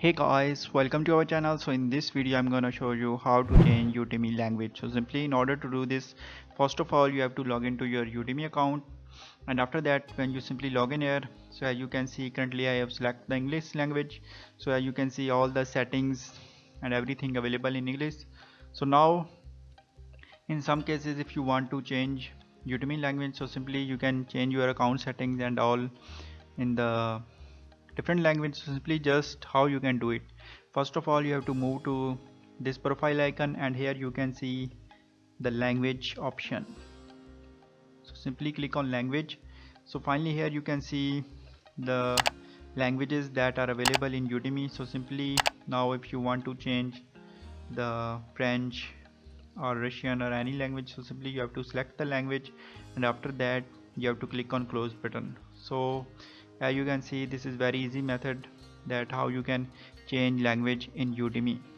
Hey guys, welcome to our channel. So in this video I'm gonna show you how to change Udemy language. So simply in order to do this, first of all you have to log into your Udemy account, and after that when you simply log in here, so as you can see currently I have selected the English language. So as you can see all the settings and everything available in English. So now in some cases if you want to change Udemy language, so simply you can change your account settings and all in the different language. So simply just how you can do it, first of all you have to move to this profile icon, and here you can see the language option. So simply click on language. So finally here you can see the languages that are available in Udemy. So simply now if you want to change the French or Russian or any language, so simply you have to select the language, and after that you have to click on close button. So as you can see, this is very easy method that how you can change language in Udemy.